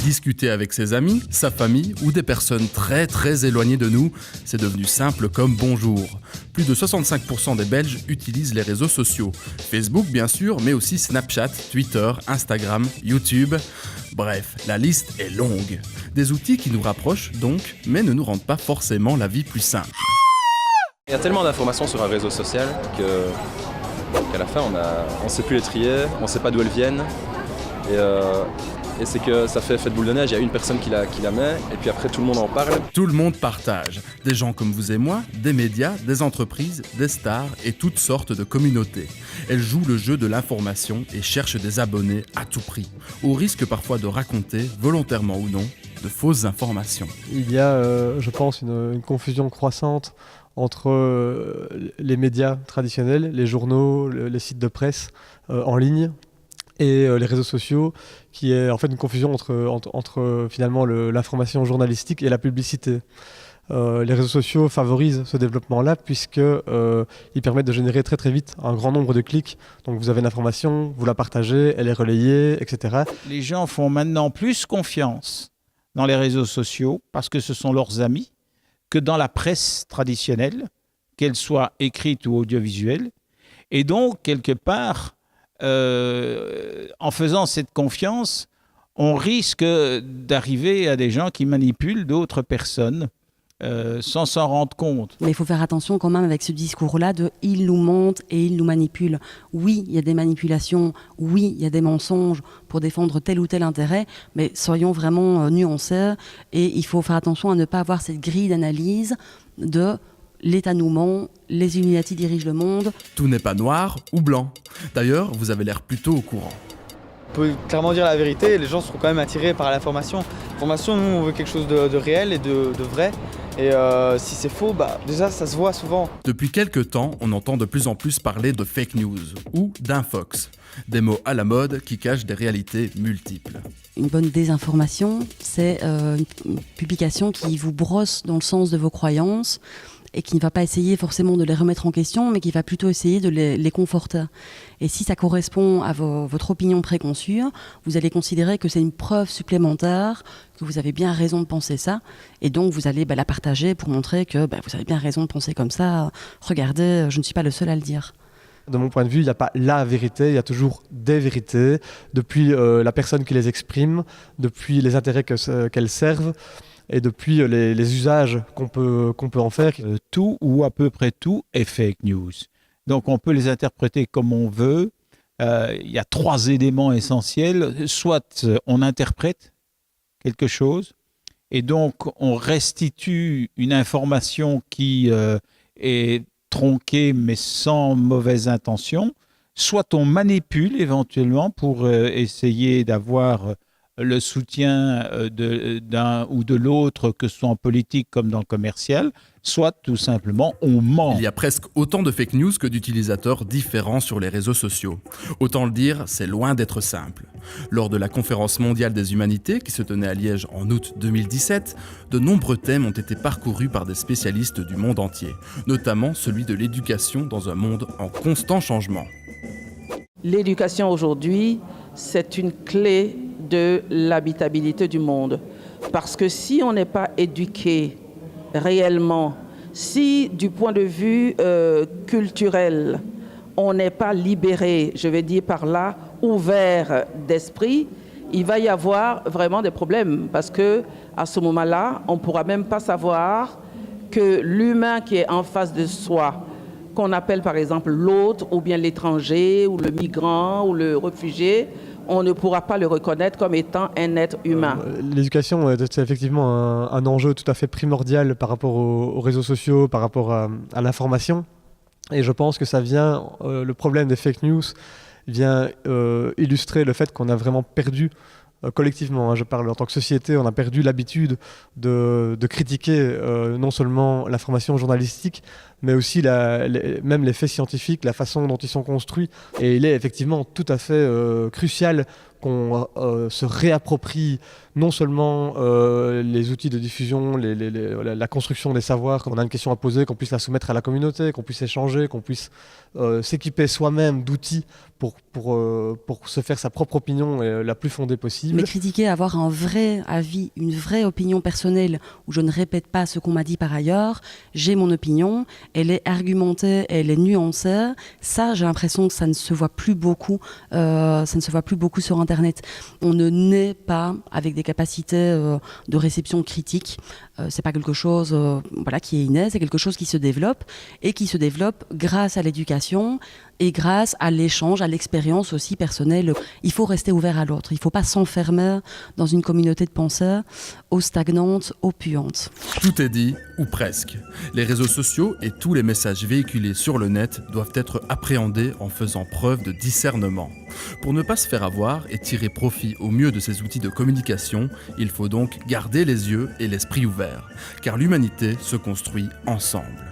Discuter avec ses amis, sa famille ou des personnes très éloignées de nous, c'est devenu simple comme bonjour. Plus de 65% des Belges utilisent les réseaux sociaux. Facebook bien sûr, mais aussi Snapchat, Twitter, Instagram, YouTube. Bref, la liste est longue. Des outils qui nous rapprochent donc, mais ne nous rendent pas forcément la vie plus simple. Il y a tellement d'informations sur un réseau social qu'à la fin on ne sait plus les trier, on ne sait pas d'où elles viennent. Et c'est que ça fait effet de boule de neige, il y a une personne qui la met, et puis après tout le monde en parle. Tout le monde partage. Des gens comme vous et moi, des médias, des entreprises, des stars et toutes sortes de communautés. Elles jouent le jeu de l'information et cherchent des abonnés à tout prix, au risque parfois de raconter, volontairement ou non, de fausses informations. Il y a, je pense, une confusion croissante entre les médias traditionnels, les journaux, les sites de presse en ligne, et les réseaux sociaux, qui est en fait une confusion entre finalement l'information journalistique et la publicité. Les réseaux sociaux favorisent ce développement-là puisqu'ils permettent de générer très vite un grand nombre de clics. Donc vous avez l'information, vous la partagez, elle est relayée, etc. Les gens font maintenant plus confiance dans les réseaux sociaux parce que ce sont leurs amis que dans la presse traditionnelle, qu'elle soit écrite ou audiovisuelle. Et donc, quelque part, en faisant cette confiance, on risque d'arriver à des gens qui manipulent d'autres personnes sans s'en rendre compte. Mais il faut faire attention quand même avec ce discours-là de « il nous mente et il nous manipule ». Oui, il y a des manipulations, oui, il y a des mensonges pour défendre tel ou tel intérêt, mais soyons vraiment nuancés et il faut faire attention à ne pas avoir cette grille d'analyse de l'État nous ment, les Illuminati dirigent le monde. Tout n'est pas noir ou blanc. D'ailleurs, vous avez l'air plutôt au courant. On peut clairement dire la vérité, les gens seront quand même attirés par l'information. L'information, nous, on veut quelque chose de réel et de vrai. Et si c'est faux, déjà, ça se voit souvent. Depuis quelques temps, on entend de plus en plus parler de fake news ou d'infox. Des mots à la mode qui cachent des réalités multiples. Une bonne désinformation, c'est une publication qui vous brosse dans le sens de vos croyances et qui ne va pas essayer forcément de les remettre en question, mais qui va plutôt essayer de les conforter. Et si ça correspond à votre opinion préconçue, vous allez considérer que c'est une preuve supplémentaire, que vous avez bien raison de penser ça, et donc vous allez la partager pour montrer que vous avez bien raison de penser comme ça. Regardez, je ne suis pas le seul à le dire. De mon point de vue, il n'y a pas la vérité, il y a toujours des vérités, depuis la personne qui les exprime, depuis les intérêts qu'elles servent, et depuis les usages qu'on peut en faire. Tout ou à peu près tout est fake news. Donc on peut les interpréter comme on veut. Il y a 3 éléments essentiels. Soit on interprète quelque chose et donc on restitue une information qui est tronquée mais sans mauvaise intention. Soit on manipule éventuellement pour essayer d'avoir le soutien d'un ou de l'autre, que ce soit en politique comme dans le commercial, soit tout simplement on ment. Il y a presque autant de fake news que d'utilisateurs différents sur les réseaux sociaux. Autant le dire, c'est loin d'être simple. Lors de la Conférence mondiale des humanités, qui se tenait à Liège en août 2017, de nombreux thèmes ont été parcourus par des spécialistes du monde entier, notamment celui de l'éducation dans un monde en constant changement. L'éducation aujourd'hui, c'est une clé de l'habitabilité du monde. Parce que si on n'est pas éduqué réellement, si du point de vue culturel, on n'est pas libéré, je vais dire par là, ouvert d'esprit, il va y avoir vraiment des problèmes. Parce que à ce moment-là, on ne pourra même pas savoir que l'humain qui est en face de soi, qu'on appelle par exemple l'autre, ou bien l'étranger, ou le migrant, ou le réfugié, on ne pourra pas le reconnaître comme étant un être humain. L'éducation, c'est effectivement un enjeu tout à fait primordial par rapport aux réseaux sociaux, par rapport à l'information. Et je pense que ça vient, le problème des fake news vient illustrer le fait qu'on a vraiment perdu, collectivement, je parle en tant que société, on a perdu l'habitude de critiquer non seulement l'information journalistique, mais aussi même les faits scientifiques, la façon dont ils sont construits. Et il est effectivement tout à fait crucial qu'on se réapproprie non seulement les outils de diffusion, la construction des savoirs, qu'on a une question à poser, qu'on puisse la soumettre à la communauté, qu'on puisse échanger, qu'on puisse s'équiper soi-même d'outils pour se faire sa propre opinion la plus fondée possible. Mais critiquer, avoir un vrai avis, une vraie opinion personnelle, où je ne répète pas ce qu'on m'a dit par ailleurs, j'ai mon opinion, elle est argumentée, elle est nuancée, ça j'ai l'impression que ça ne se voit plus beaucoup, sur Internet. On ne naît pas avec des capacités de réception critique, c'est pas quelque chose qui est inné, c'est quelque chose qui se développe, et qui se développe grâce à l'éducation, et grâce à l'échange, à l'expérience aussi personnelle. Il faut rester ouvert à l'autre. Il ne faut pas s'enfermer dans une communauté de penseurs aux stagnantes, aux puantes. Tout est dit, ou presque. Les réseaux sociaux et tous les messages véhiculés sur le net doivent être appréhendés en faisant preuve de discernement. Pour ne pas se faire avoir et tirer profit au mieux de ces outils de communication, il faut donc garder les yeux et l'esprit ouverts, car l'humanité se construit ensemble.